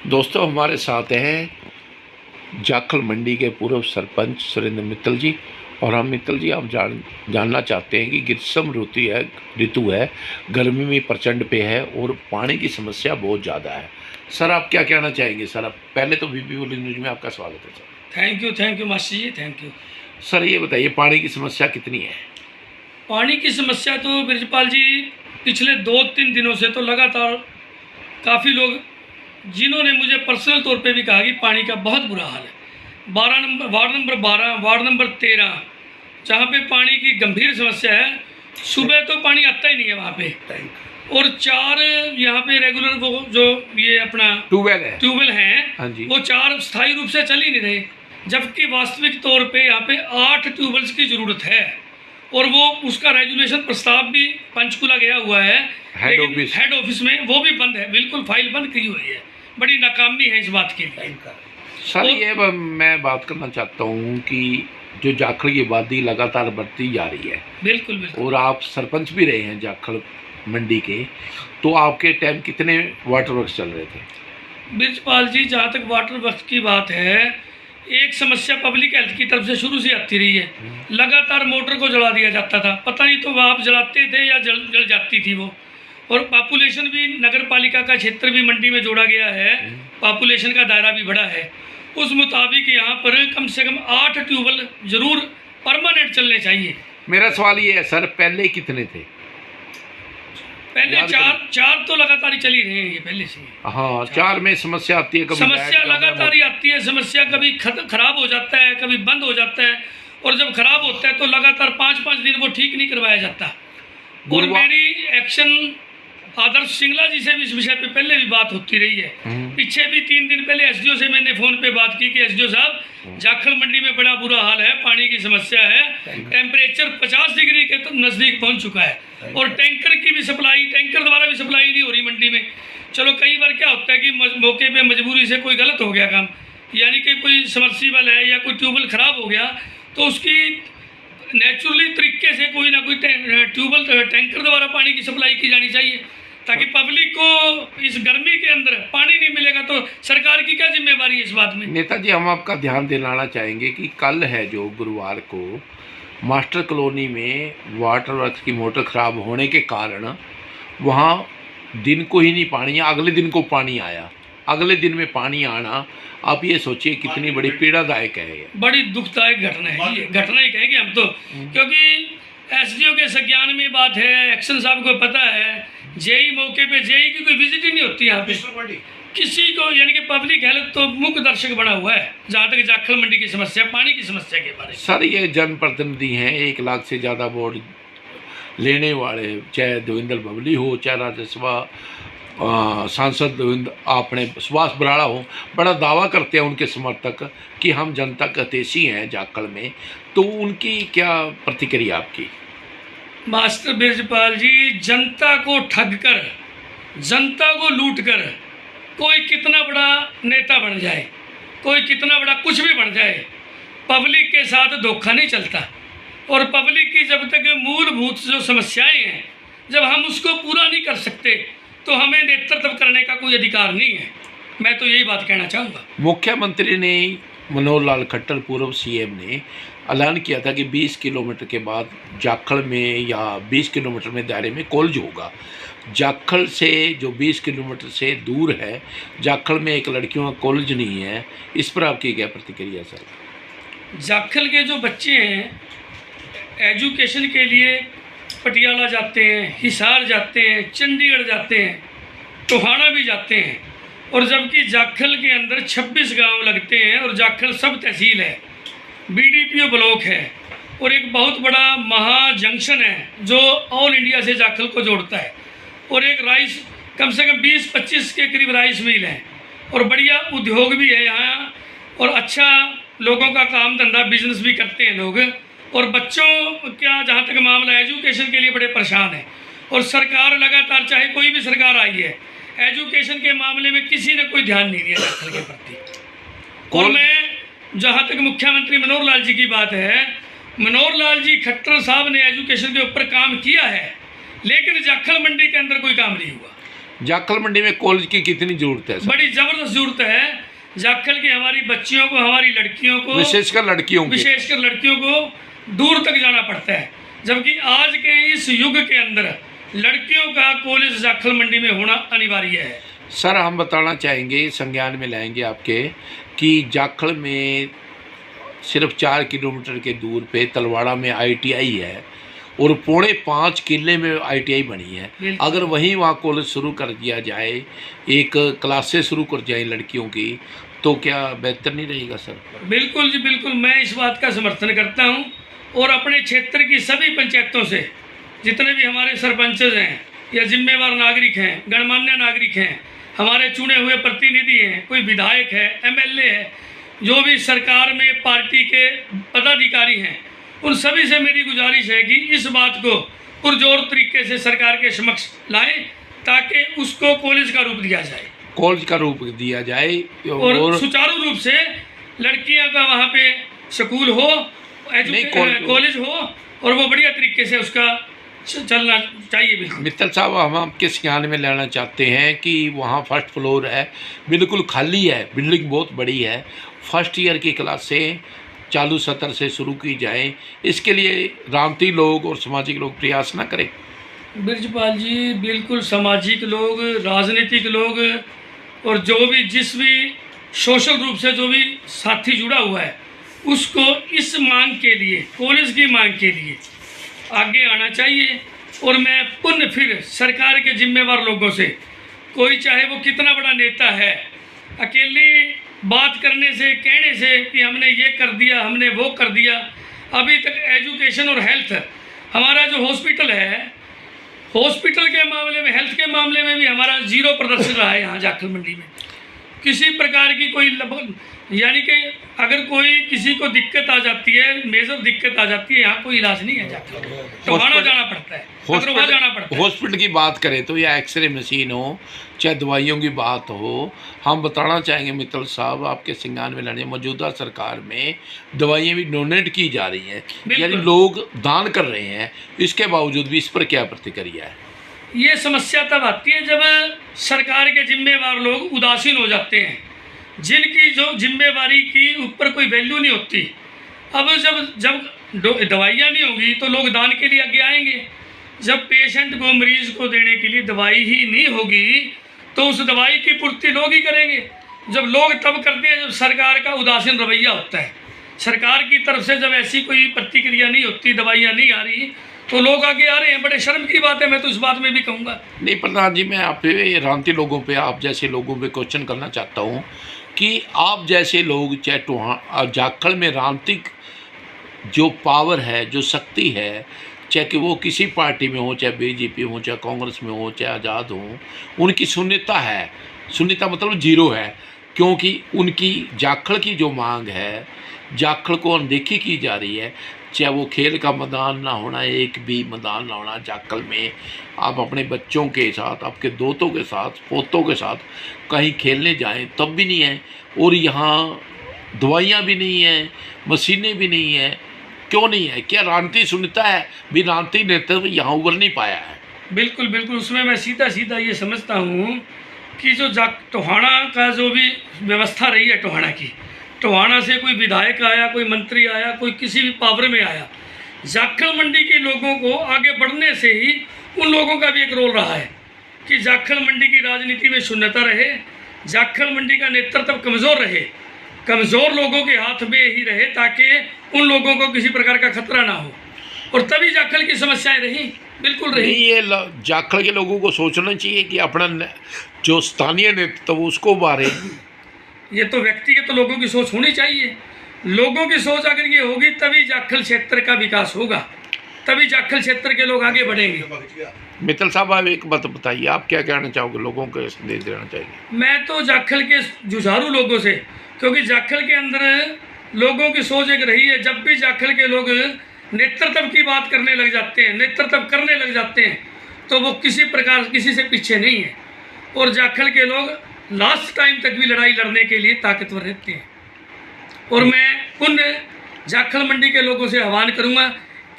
दोस्तों हमारे साथ हैं जाखल मंडी के पूर्व सरपंच सुरेंद्र मित्तल जी। और हम मित्तल जी आप जानना चाहते हैं कि ग्रीष्म ऋतु है, गर्मी में प्रचंड पे है और पानी की समस्या बहुत ज़्यादा है। सर आप क्या कहना चाहेंगे? सर आप पहले तो VP न्यूज़ में आपका स्वागत है sir. Thank you master ji, thank you. Sir ये बताइए पानी की समस्या कितनी है? पानी की समस्या तो ब्रजपाल जी पिछले 2-3 दिनों से तो लगातार काफ़ी लोग जिन्होंने मुझे पर्सनल तौर पे भी कहा कि पानी का बहुत बुरा हाल है। वार्ड नंबर 12, वार्ड नंबर 13 जहाँ पे पानी की गंभीर समस्या है। सुबह तो पानी आता ही नहीं है वहाँ पे, और 4 यहाँ पे रेगुलर वो जो ये अपना ट्यूबवेल हैं, हाँ जी। वो 4 स्थायी रूप से चल ही नहीं रहे, जबकि वास्तविक तौर पे यहाँ पे 8 ट्यूबवेल्स की ज़रूरत है। और वो उसका रेजुलेशन प्रस्ताव भी पंचकुला गया हुआ है, लेकिन हेड ऑफिस में वो भी बंद है, बिल्कुल फाइल बंद की हुई है। बड़ी नाकामी है इस बात के लिए। सर ये मैं बात करना चाहता हूँ कि जो जाखल की आबादी लगातार बढ़ती जा रही है, बिल्कुल, और आप सरपंच भी रहे हैं जाखल मंडी के, तो आपके टाइम कितने वाटर वर्क्स चल रहे थे? ब्रजपाल जी जहाँ तक वाटर वर्क्स की बात है, एक समस्या पब्लिक हेल्थ की तरफ से शुरू से आती रही है। लगातार मोटर को जला दिया जाता था, पता नहीं तो वह आप जलाते थे या जल जाती थी वो। और पॉपुलेशन भी नगर पालिका का क्षेत्र भी मंडी में जोड़ा गया है, पॉपुलेशन का दायरा भी बड़ा है। उस मुताबिक यहाँ पर कम से कम 8 ट्यूबवेल जरूर परमानेंट चलने चाहिए। मेरा सवाल ये है सर, पहले कितने थे? पहले 4 तो लगातार ही चल ही रहे हैं ये पहले से। हाँ, 4 में समस्या आती है, कभी समस्या लगातार ही आती है। समस्या कभी खराब हो जाता है, कभी बंद हो जाता है, और जब खराब होता है तो लगातार 5-5 दिन वो ठीक नहीं करवाया जाता। और मेरी एक्शन आदर्श सिंगला जी से भी इस विषय पे पहले भी बात होती रही है। पीछे भी 3 दिन पहले SDO से मैंने फ़ोन पे बात की कि SDO साहब जाखल मंडी में बड़ा बुरा हाल है, पानी की समस्या है, टेम्परेचर 50 डिग्री के तो नज़दीक पहुंच चुका है, और टैंकर की भी सप्लाई, टैंकर द्वारा भी सप्लाई नहीं हो रही मंडी में। चलो कई बार क्या होता है कि मौके पे मजबूरी से कोई गलत हो गया काम, यानी कि कोई समर्सिबल है या कोई ट्यूबवेल ख़राब हो गया, तो उसकी नेचुरली तरीके से कोई ना कोई ट्यूबवेल टैंकर द्वारा पानी की सप्लाई की जानी चाहिए, ताकि पब्लिक को इस गर्मी के अंदर पानी नहीं मिलेगा तो सरकार की क्या जिम्मेवारी है इस बात में? नेताजी हम आपका ध्यान दिलाना चाहेंगे कि कल है जो गुरुवार को मास्टर कॉलोनी में वाटर वर्क्स की मोटर ख़राब होने के कारण वहाँ दिन को ही नहीं पानी, अगले दिन को पानी आया। अगले दिन में पानी आना, आप ये सोचिए कितनी बड़ी पीड़ादायक है ये। बड़ी दुखदायक घटना है ये, घटना ही कहेंगे हम तो, क्योंकि SDO के संज्ञान में बात है, एक्शन साहब को पता है, जेई मौके पे, जेई की कोई विजिट ही नहीं होती यहाँ पे किसी को, यानी कि पब्लिक हेल्थ तो मुख्य दर्शक बना हुआ है जहाँ तक जाखल मंडी की समस्या, पानी की समस्या के बारे में। सर ये जनप्रतिनिधि हैं, 1 लाख से ज़्यादा वोट लेने वाले, चाहे देवेंद्र बबली हो, चाहे राज्यसभा सांसद आपने सुभाष बराड़ा हो, बड़ा दावा करते हैं उनके समर्थक कि हम जनता का हितैषी हैं जाखल में, तो उनकी क्या प्रतिक्रिया आपकी? मास्टर ब्रजपाल जी, जनता को ठग कर, जनता को लूट कर कोई कितना बड़ा नेता बन जाए, कोई कितना बड़ा कुछ भी बन जाए, पब्लिक के साथ धोखा नहीं चलता। और पब्लिक की जब तक मूलभूत जो समस्याएं हैं, जब हम उसको पूरा नहीं कर सकते तो हमें नेतृत्व करने का कोई अधिकार नहीं है। मैं तो यही बात कहना चाहूँगा। मुख्यमंत्री ने, मनोहर लाल खट्टर पूर्व CM ने ऐलान किया था कि 20 किलोमीटर के बाद जाखल में या 20 किलोमीटर में दायरे में कॉलेज होगा। जाखल से जो 20 किलोमीटर से दूर है, जाखल में एक लड़कियों का कॉलेज नहीं है, इस पर आपकी क्या प्रतिक्रिया सर? जाखल के जो बच्चे हैं एजुकेशन के लिए पटियाला जाते हैं, हिसार जाते हैं, चंडीगढ़ जाते हैं, टोहाना भी जाते हैं, और जबकि जाखल के अंदर 26 गांव लगते हैं, और जाखल सब तहसील है, BDPO ब्लॉक है, और एक बहुत बड़ा महा जंक्शन है जो ऑल इंडिया से जाखल को जोड़ता है, और एक राइस कम से कम 20-25 के करीब राइस मिल है, और बढ़िया उद्योग भी है यहाँ, और अच्छा लोगों का काम धंधा बिजनेस भी करते हैं लोग। और बच्चों क्या जहाँ तक मामला एजुकेशन के लिए बड़े परेशान है, और सरकार लगातार, चाहे कोई भी सरकार आई है, एजुकेशन के मामले में किसी ने कोई ध्यान नहीं दिया जाखल के प्रति। और मैं जहाँ तक मुख्यमंत्री मनोहर लाल जी की बात है, मनोहर लाल जी खट्टर साहब ने एजुकेशन के ऊपर काम किया है, लेकिन जाखल मंडी के अंदर कोई काम नहीं हुआ। जाखल मंडी में कॉलेज की कितनी जरूरत है सर? बड़ी ज़बरदस्त ज़रूरत है जाखल की। हमारी बच्चियों को, हमारी लड़कियों को, विशेषकर लड़कियों को दूर तक जाना पड़ता है, जबकि आज के इस युग के अंदर लड़कियों का कॉलेज जाखल मंडी में होना अनिवार्य है। सर हम बताना चाहेंगे, संज्ञान में लाएंगे आपके कि जाखल में सिर्फ 4 किलोमीटर के दूर पे तलवाड़ा में ITI है और 4.5 किले में ITI बनी है। अगर वहीं वहाँ कॉलेज शुरू कर दिया जाए, एक क्लासेस शुरू कर जाए लड़कियों की, तो क्या बेहतर नहीं रहेगा सर? बिल्कुल जी बिल्कुल, मैं इस बात का समर्थन करता हूँ और अपने क्षेत्र की सभी पंचायतों से जितने भी हमारे सरपंच हैं या जिम्मेवार नागरिक हैं, गणमान्य नागरिक हैं, हमारे चुने हुए प्रतिनिधि हैं, कोई विधायक है, MLA है, जो भी सरकार में पार्टी के पदाधिकारी हैं, उन सभी से मेरी गुजारिश है कि इस बात को पुरजोर तरीके से सरकार के समक्ष लाएं ताकि उसको कॉलेज का रूप दिया जाए, और सुचारू रूप से लड़कियां का वहाँ पे स्कूल हो, कॉलेज हो, और वो बढ़िया तरीके से उसका चलना चाहिए। बिल्कुल मित्तल साहब, हम आपके संज्ञान में लेना चाहते हैं कि वहाँ फर्स्ट फ्लोर है, बिल्कुल खाली है, बिल्डिंग बहुत बड़ी है, फर्स्ट ईयर की क्लासें चालू सत्र से शुरू की जाए, इसके लिए रामती लोग और सामाजिक लोग प्रयास ना करें। बिरजपाल जी बिल्कुल, सामाजिक लोग, राजनीतिक लोग और जो भी जिस भी सोशल रूप से जो भी साथी जुड़ा हुआ है उसको इस मांग के लिए, कॉलेज की मांग के लिए आगे आना चाहिए। और मैं पुनः फिर सरकार के जिम्मेवार लोगों से, कोई चाहे वो कितना बड़ा नेता है, अकेली बात करने से, कहने से कि हमने ये कर दिया, हमने वो कर दिया, अभी तक एजुकेशन और हेल्थ, हमारा जो हॉस्पिटल है, हॉस्पिटल के मामले में, हेल्थ के मामले में भी हमारा 0 प्रदर्शन रहा है यहाँ जाखल मंडी में। किसी प्रकार की कोई यानी कि अगर कोई किसी को दिक्कत आ जाती है, मेजर दिक्कत आ जाती है, यहाँ कोई इलाज नहीं है, जाखल टोहाना जाना पड़ता है, अग्रवाल जाना पड़ता है। हॉस्पिटल की बात करें तो या एक्सरे मशीन हो, चाहे दवाइयों की बात हो, हम बताना चाहेंगे मित्तल साहब, आपके संज्ञान में लाने मौजूदा सरकार में दवाइयाँ भी डोनेट की जा रही हैं, यानी लोग दान कर रहे हैं, इसके बावजूद भी इस पर क्या प्रतिक्रिया है? ये समस्या तब आती है जब सरकार के जिम्मेवार लोग उदासीन हो जाते हैं, जिनकी जो जिम्मेवारी की ऊपर कोई वैल्यू नहीं होती। अब जब दवाइयाँ नहीं होंगी तो लोग दान के लिए आगे आएंगे। जब पेशेंट को, मरीज को देने के लिए दवाई ही नहीं होगी तो उस दवाई की पूर्ति लोग ही करेंगे। जब लोग तब करते हैं जब सरकार का उदासीन रवैया होता है, सरकार की तरफ से जब ऐसी कोई प्रतिक्रिया नहीं होती, दवाइयाँ नहीं आ रही, तो लोग आगे आ रहे हैं। बड़े शर्म की बात है, मैं तो इस बात में भी कहूँगा। नहीं प्रधान जी, मैं आप पे, रामती लोगों पे, आप जैसे लोगों पे क्वेश्चन करना चाहता हूँ कि आप जैसे लोग, चाहे जाखल में रामती जो पावर है, जो शक्ति है, चाहे कि वो किसी पार्टी में हो, चाहे BJP हो, चाहे कांग्रेस में हो, चाहे आज़ाद हो, उनकी शून्यता है। शून्यता मतलब 0 है, क्योंकि उनकी जाखल की जो मांग है, जाखल को अनदेखी की जा रही है। चाहे वो खेल का मैदान ना होना, एक भी मैदान ना होना जाखल में, आप अपने बच्चों के साथ, आपके दोस्तों के साथ, पोतों के साथ कहीं खेलने जाएं तब भी नहीं है, और यहाँ दवाइयाँ भी नहीं हैं, मशीनें भी नहीं हैं। क्यों नहीं है? क्या रामती सुनता है भी? रामती नेतृत्व यहाँ उभर नहीं पाया है। बिल्कुल बिल्कुल, उसमें मैं सीधा सीधा ये समझता हूँ कि जो टोहाना का जो भी व्यवस्था रही है, टोहाना से कोई विधायक आया, कोई मंत्री आया, कोई किसी भी पावर में आया, जाखल मंडी के लोगों को आगे बढ़ने से ही उन लोगों का भी एक रोल रहा है कि जाखल मंडी की राजनीति में शून्यता रहे, जाखल मंडी का नेतृत्व कमज़ोर रहे, कमज़ोर लोगों के हाथ में ही रहे, ताकि उन लोगों को किसी प्रकार का खतरा ना हो, और तभी जाखल की समस्याएं रही। बिल्कुल रही। ये जाखल के लोगों को सोचना चाहिए कि अपना जो स्थानीय नेतृत्व उसको बारे, ये तो व्यक्तिगत तो लोगों की सोच होनी चाहिए। लोगों की सोच अगर ये होगी तभी जाखल क्षेत्र का विकास होगा, तभी जाखल क्षेत्र के लोग आगे बढ़ेंगे। मित्तल साहब, आप एक बात बताइए, आप क्या कहना चाहोगे, लोगों को संदेश देना चाहिए? मैं तो जाखल के जुझारू लोगों से, क्योंकि जाखल के अंदर लोगों की सोच एक रही है, जब भी जाखल के लोग नेतृत्व की बात करने लग जाते हैं, नेतृत्व करने लग जाते हैं, तो वो किसी प्रकार किसी से पीछे नहीं है, और जाखल के लोग लास्ट टाइम तक भी लड़ाई लड़ने के लिए ताकतवर रहते हैं। और मैं उन जाखल मंडी के लोगों से आह्वान करूंगा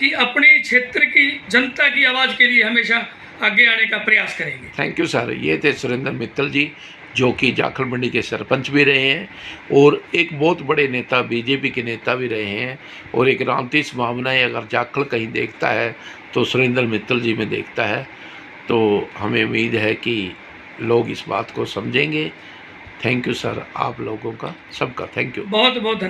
कि अपने क्षेत्र की जनता की आवाज़ के लिए हमेशा आगे आने का प्रयास करेंगे। Thank you sir. ये थे सुरेंद्र मित्तल जी, जो कि जाखल मंडी के सरपंच भी रहे हैं और एक बहुत बड़े नेता, बीजेपी के नेता भी रहे हैं। और एक रामतीस भावनाएँ अगर जाखल कहीं देखता है तो सुरेंद्र मित्तल जी में देखता है। तो हमें उम्मीद है कि लोग इस बात को समझेंगे। थैंक यू सर, आप लोगों का सबका थैंक यू। बहुत बहुत धन्यवाद।